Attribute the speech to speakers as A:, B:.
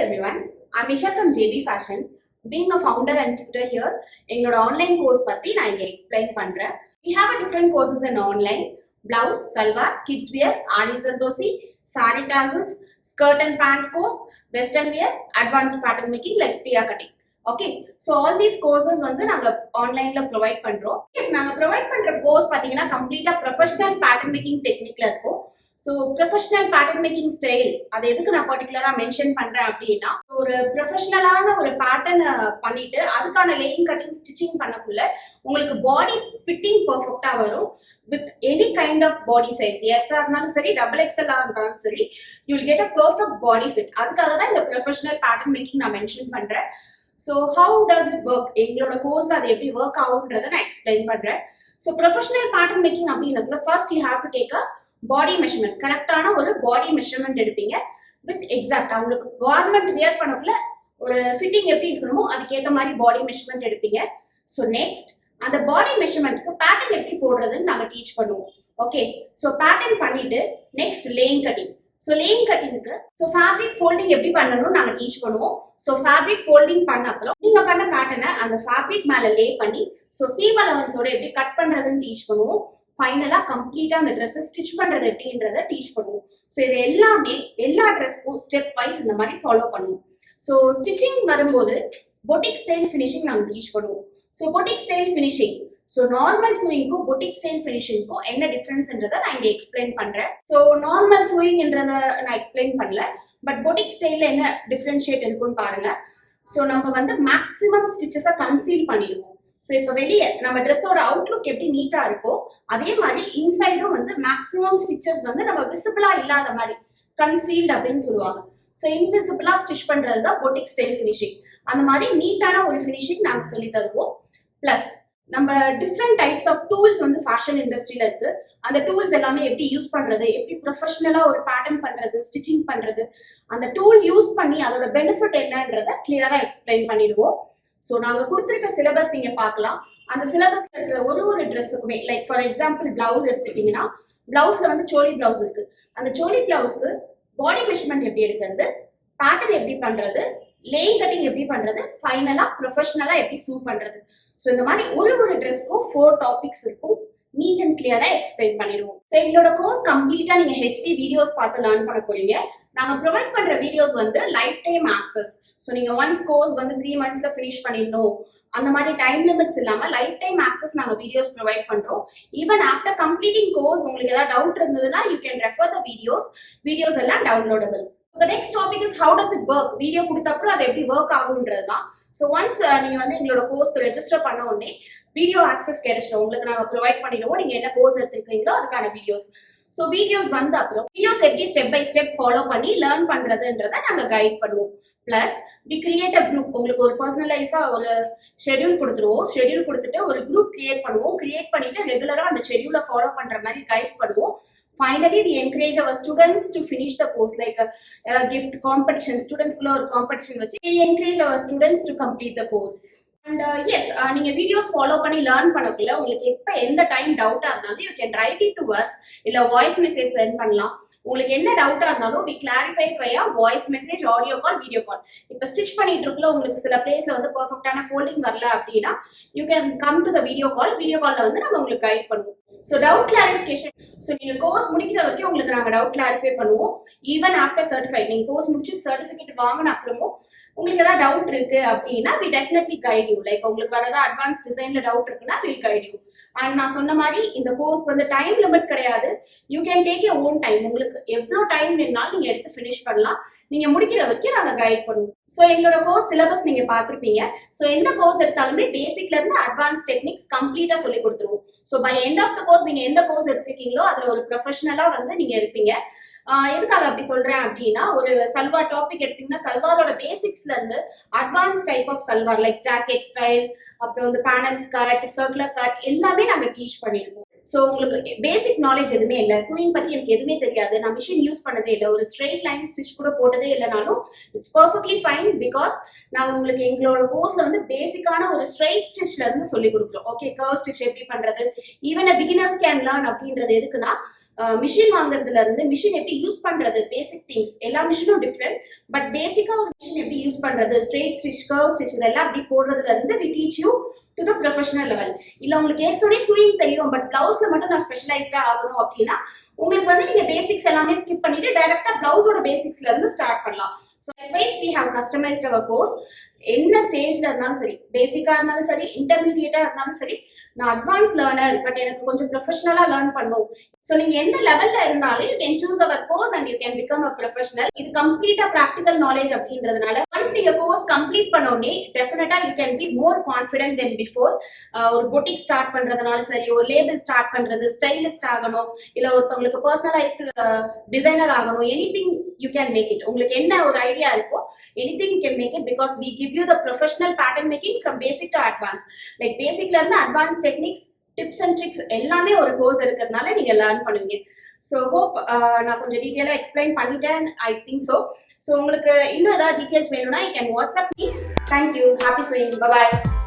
A: everyone. I'm Isha from JB Fashion. Being a founder and tutor here, எங்களோட online course பத்தி நான் இங்க explain பண்றேன். We have a different courses in online: blouse, salwar, kids wear, Aari Zardosi, sari tassels, skirt and pant course, western wear, advanced pattern making like tia cutting. Okay, so all these courses வந்து நாங்க ஆன்லைன்ல provide பண்றோம். S, நாங்க provide பண்ற course பாத்தீங்கன்னா கம்ப்ளீட்டா professional pattern making டெக்னிக்ல இருக்கும். So professional pattern making style அது எதுக்கு நான் பர்டிகுலரா மென்ஷன் பண்றேன் அப்படின்னா, ஒரு ப்ரொஃபஷனலான ஒரு பேட்டர்ன் பண்ணிட்டு அதுக்கான லேயிங் கட்டிங் ஸ்டிச்சிங் பண்ணக்குள்ள உங்களுக்கு பாடி ஃபிட்டிங் பர்ஃபெக்டா வரும். With any kind of body size, எஸ்ஆ இருந்தாலும் சரி, டபுள் எக்ஸ்எல் இருந்தாலும் சரி, you will get a perfect body fit. அதுக்காக தான் இந்த ப்ரொஃபஷனல் பேட்டர்ன் மேக்கிங் நான் மென்ஷன் பண்றேன். So how does it work, எங்களோட கோர்ஸ்ல அது எப்படி ஒர்க் ஆகுன்றதை நான் எக்ஸ்பிளைன் பண்றேன். ஸோ ப்ரொஃபஷனல் பேட்டர்ன் மேக்கிங் அப்படின்னா first you have to take a body measurement. கரெக்டான ஒரு பாடி மெஷர்மெண்ட் எடுப்பீங்க வித் எக்ஸாக்ட். அவங்களுக்கு கவர்மெண்ட் வியர் பண்ணக்குள்ள ஒரு ஃபிட்டிங் எப்படி இருக்கணுமோ அதுக்கேற்ற மாதிரி பாடி மெஷர்மெண்ட் எடுப்பீங்க. ஸோ நெக்ஸ்ட் அந்த பாடி மெஷர்மெண்ட்க்கு பேட்டர்ன் எப்படி போடுறதுன்னு நாங்கள் டீச் பண்ணுவோம். ஓகே, ஸோ பேட்டர்ன் பண்ணிட்டு next laying cutting. So laying கட்டிங்க்கு ஃபேப்ரிக் ஃபோல்டிங் எப்படி பண்ணணும்னு நாங்கள் டீச் பண்ணுவோம். ஸோ ஃபேப்ரிக் ஃபோல்டிங் பண்ண அப்புறம் நீங்கள் பண்ண பேட்டர்னை அந்த ஃபேப்ரிக் மேலே லே பண்ணி ஸோ சீம் அலவன்ஸோட எப்படி கட் பண்ணுறதுன்னு டீச் பண்ணுவோம். ஃபைனலாக கம்ப்ளீட்டாக அந்த ட்ரெஸ்ஸை ஸ்டிச் பண்ணுறது எப்படின்றத டீச் பண்ணுவோம். ஸோ இது எல்லாமே எல்லா ட்ரெஸ்க்கும் ஸ்டெப் வைஸ் இந்த மாதிரி ஃபாலோ பண்ணுவோம். ஸோ ஸ்டிச்சிங் வரும்போது பொட்டிக் ஸ்டைல் ஃபினிஷிங் நாங்கள் டீச் பண்ணுவோம். So boutique style finishing, so normal சூயிங்க்கும் பொட்டிக் ஸ்டைல் ஃபினிஷிங்க்கும் என்ன டிஃப்ரென்ஸ்ன்றதை நான் இங்கே எக்ஸ்பிளைன் பண்ணுறேன். ஸோ நார்மல் சூயிங்ன்றத நான் எக்ஸ்பிளைன் பண்ணல, பட் பொட்டிக் ஸ்டைலில் என்ன டிஃப்ரென்ஷியேட் இருக்குன்னு பாருங்க. ஸோ நம்ம வந்து மேக்ஸிமம் ஸ்டிச்சஸை கன்சீல் பண்ணிடுவோம். ஸோ இப்போ வெளியே நம்ம ட்ரெஸ்ஸோட அவுட்லுக் எப்படி நீட்டாக இருக்கோ அதே மாதிரி இன்சைடும் வந்து மேக்ஸிமம் ஸ்டிச்சஸ் வந்து நம்ம விசிபிளா இல்லாத மாதிரி கன்சீல்டு அப்படின்னு சொல்லுவாங்க. ஸோ இன்விசிபிளா ஸ்டிச் பண்றது தான் பொட்டிக் ஸ்டைல் ஃபினிஷிங். அந்த மாதிரி நீட்டான ஒரு ஃபினிஷிங் நாங்கள் சொல்லி தருவோம். பிளஸ் நம்ம டிஃப்ரெண்ட் டைப்ஸ் ஆஃப் டூல்ஸ் வந்து ஃபேஷன் இண்டஸ்ட்ரியில இருக்கு. அந்த டூல்ஸ் எல்லாமே எப்படி யூஸ் பண்றது, எப்படி ப்ரொஃபஷனலா ஒரு பேட்டர்ன் பண்றது, ஸ்டிச்சிங் பண்றது, அந்த டூல் யூஸ் பண்ணி அதோட பெனிஃபிட் என்னன்றதை கிளியரா எக்ஸ்பிளைன் பண்ணிடுவோம். ஸோ நாங்கள் கொடுத்துருக்க சிலபஸ் நீங்க பார்க்கலாம். அந்த சிலபஸ்ல இருக்கிற ஒரு ட்ரெஸ்ஸுக்குமே, லைக் ஃபார் எக்ஸாம்பிள் பிளவுஸ் எடுத்துக்கிட்டீங்கன்னா பிளவுஸ்ல வந்து சோலி பிளவுஸ் இருக்கு. அந்த சோலி பிளவுஸ்க்கு பாடி மெஷர்மெண்ட் எப்படி எடுக்கிறது, பேட்டர்ன் எப்படி பண்றது, லேயிங் கட்டிங் எப்படி பண்றது, ஃபைனலா ப்ரொஃபஷனலா எப்படி சூ பண்றது. ஸோ இந்த மாதிரி ஒரு ட்ரெஸ்க்கும் 4 டாபிக்ஸ் இருக்கும். நீட் அண்ட் கிளியரா எக்ஸ்பிளைன் பண்ணிடுவோம். ஸோ எங்களோட கோர்ஸ் கம்ப்ளீட்டா நீங்க ஹிஸ்டரி வீடியோஸ் பார்த்து லேர்ன் பண்ண போறீங்க. நாங்க ப்ரொவைட் பண்ற வீடியோஸ் வந்து லைஃப் டைம் ஆக்சஸ். ஸோ நீங்க ஒன்ஸ் கோர்ஸ் வந்து 3 monthsல ஃபினிஷ் பண்ணிடணும் அந்த மாதிரி டைம் லிமிட்ஸ் இல்லாம லைஃப் டைம் ஆக்சஸ் நாங்க வீடியோஸ் ப்ரொவைட் பண்றோம். ஈவன் ஆஃப்டர் கம்ப்ளீட்டிங் கோர்ஸ் உங்களுக்கு ஏதாவது டவுட் இருந்ததுன்னா you can refer the videos எல்லாம் downloadable. The next topic is how does it work. Video கொடுத்த அப்புறம் அது எப்படி ஒர்க் ஆகுன்றது தான். ஸோ ஒன்ஸ் நீங்க வந்து எங்களோட கோர்ஸ்க்கு ரெஜிஸ்டர் பண்ண உடனே வீடியோ ஆக்சஸ் கிடைச்சிடும். உங்களுக்கு நாங்கள் ப்ரொவைட் பண்ணிடுவோம். நீங்க என்ன கோர்ஸ் எடுத்துருக்கீங்களோ அதுக்கான வீடியோஸ். ஸோ வீடியோஸ் வந்த அப்புறம் வீடியோஸ் எப்படி ஸ்டெப் பை ஸ்டெப் ஃபாலோ பண்ணி லேர்ன் பண்றதுன்றதை நாங்கள் கைட் பண்ணுவோம். Plus we create a group. உங்களுக்கு ஒரு பர்சனலைஸா ஒரு ஷெட்யூல் கொடுத்துருவோம். ஷெட்யூல் கொடுத்துட்டு ஒரு குரூப் கிரியேட் பண்ணுவோம். கிரியேட் பண்ணிட்டு ரெகுலரா அந்த ஷெட்யூலை ஃபாலோ பண்ற மாதிரி கைட் பண்ணுவோம். Finally, we encourage our students to finish the course, like a gift competition. Students குள்ள ஒரு competition வச்சு we encourage our students to complete the course. And yes, நீங்க வீடியோஸ் ஃபாலோ பண்ணி லேர்ன் பண்ணக்குள்ள உங்களுக்கு எப்ப எந்த டைம் டவுட்டா இருந்தாலும் you can write it to us, இல்ல வாய்ஸ் மெசேஜ் சென்ட் பண்ணலாம். உங்களுக்கு என்ன டவுட்டா இருந்தாலும் we clarify via voice message, audio call, video call. இப்ப ஸ்டிச் பண்ணிட்டு இருக்கல உங்களுக்கு சில பிளேஸ்ல வந்து பெர்ஃபெக்ட்டான ஃபோல்டிங் வரல அப்படின்னா you can come to the video கால்ல வந்து நம்ம உங்களுக்கு கைட் பண்ணுவோம். So doubt clarification. ஸோ நீங்க கோர்ஸ் முடிக்கிற வரைக்கும் உங்களுக்கு நாங்கள் டவுட் கிளாரிஃபை பண்ணுவோம். ஈவன் ஆஃப்டர் சர்டிஃபைட், நீங்க கோர்ஸ் முடிச்சு சர்டிஃபிகேட் வாங்கின அப்புறமும் உங்களுக்கு ஏதாவது டவுட் இருக்கு அப்படின்னா we definitely guide you. Like உங்களுக்கு வேற ஏதாவது அட்வான்ஸ் டிசைன்ல டவுட் இருக்குன்னா வில் கைட் யூ. அண்ட் நான் சொன்ன மாதிரி இந்த கோர்ஸ் வந்து டைம் லிமிட் கிடையாது. You can take your own time. உங்களுக்கு எவ்வளோ டைம் வேணாலும் நீங்க எடுத்து ஃபினிஷ் பண்ணலாம். நீங்க முடிக்கிற வரைக்கும் நாங்க கைட் பண்ணுவோம். ஸோ எங்களோட கோர்ஸ் சிலபஸ் நீங்க பார்த்துருப்பீங்க. ஸோ எந்த கோர்ஸ் எடுத்தாலுமே பேசிக்ல இருந்து அட்வான்ஸ் டெக்னிக்ஸ் கம்ப்ளீட்டா சொல்லி கொடுத்துருவோம். So by end of the course நீங்க எந்த கோர்ஸ் எடுத்திருக்கீங்களோ அதுல ஒரு ப்ரொஃபஷனலா வந்து நீங்க இருப்பீங்க. எதுக்காக அப்படி சொல்றேன் அப்படின்னா, ஒரு சல்வார் டாபிக் எடுத்தீங்கன்னா சல்வாரோட பேசிக்ஸ்ல இருந்து advance type of salwar like jacket style, அப்புறம் வந்து பேனல்ஸ் கட், சர்க்குலர் கட் எல்லாமே நாங்க டீச் பண்ணிருக்கோம். ஸோ உங்களுக்கு பேசிக் நாலேஜ் எதுவுமே இல்லை, சூயிங் பத்தி எனக்கு எதுவுமே தெரியாது, நான் மிஷின் யூஸ் பண்ணதே இல்லை, ஒரு ஸ்ட்ரெயிட் லைன் ஸ்டிச் கூட போட்டதே இல்லைனாலும் இட்ஸ் பர்ஃபெக்ட்லி ஃபைன். பிகாஸ் நாங்கள் உங்களுக்கு எங்களோட கோர்ஸ்ல வந்து பேசிக்கான ஒரு ஸ்ட்ரெயிட் ஸ்டிச்ல இருந்து சொல்லி கொடுக்குறோம். ஓகே, கர்வ் ஸ்டிச் எப்படி பண்றது, ஈவன் பிகினர்ஸ் கேன் லேர்ன் அப்படின்றது எதுக்குன்னா மிஷின் வாங்குறதுல இருந்து மிஷின் எப்படி யூஸ் பண்றது, பேசிக் திங்ஸ் எல்லா மிஷினும் டிஃப்ரெண்ட். பட் பேசிக்கா ஒரு மிஷின் எப்படி யூஸ் பண்றது, ஸ்ட்ரெயிட் ஸ்டிச், கர்வ் ஸ்டிச் இதெல்லாம் அப்படி போடுறதுல இருந்து we teach you to the professional level. இல்ல உங்களுக்கு ஏற்கனவே ஸ்விங் தெரியும் பட் பிளவுஸ்ல மட்டும் நான் ஸ்பெஷலைஸ்டா ஆகணும் அப்படின்னா உங்களுக்கு வந்து நீங்க பேசிக்ஸ் எல்லாமே ஸ்கிப் பண்ணிட்டு டைரக்டா பிளவுஸோட பேசிக்ஸ்ல இருந்து ஸ்டார்ட் பண்ணலாம். So advice we have customized our course. என்ன ஸ்டேஜ்ல இருந்தாலும் சரி, பேசிக்கா இருந்தாலும் சரி, இன்டர்மீடியேட்டா இருந்தாலும் சரி, நான் அட்வான்ஸ் லேர்னர் பட் எனக்கு கொஞ்சம் ப்ரொஃபஷனலா லேர்ன் பண்ணும். ஸோ நீங்க எந்த லெவல்ல இருந்தாலும் you can choose our course and you can become a professional. இது கம்ப்ளீட்டா ப்ராக்டிகல் நாலேஜ் அப்படின்றதுனால ஒன்ஸ் நீங்க கோர்ஸ் கம்ப்ளீட் பண்ண உடனே டெஃபினட்டா you can be more confident then before. ஒரு பொட்டிக் ஸ்டார்ட் பண்றதுனால சரி, ஒரு லேபிள் ஸ்டார்ட் பண்றது, ஸ்டைலிஸ்ட் ஆகணும், இல்ல ஒருத்தவங்களுக்கு பர்சனலைஸ்டு டிசைனர் ஆகணும், anything you can make it. உங்களுக்கு என்ன ஒரு ஐடியா இருக்கோ anything you can make it because we give you the professional pattern making from basic to advanced. Like basicல இருந்து advanced techniques, tips and tricks எல்லாமே ஒரு course இருக்கிறதுனால நீங்க லேர்ன் பண்ணுவீங்க. ஸோ ஹோப் நான் கொஞ்சம் டீட்டெயிலாக எக்ஸ்பிளைன் பண்ணிட்டேன், ஐ திங்க் ஸோ. ஸோ உங்களுக்கு இன்னும் ஏதாவது டீட்டெயில்ஸ் வேணும்னா you can WhatsApp me. Thank you. Happy sewing. Bye bye.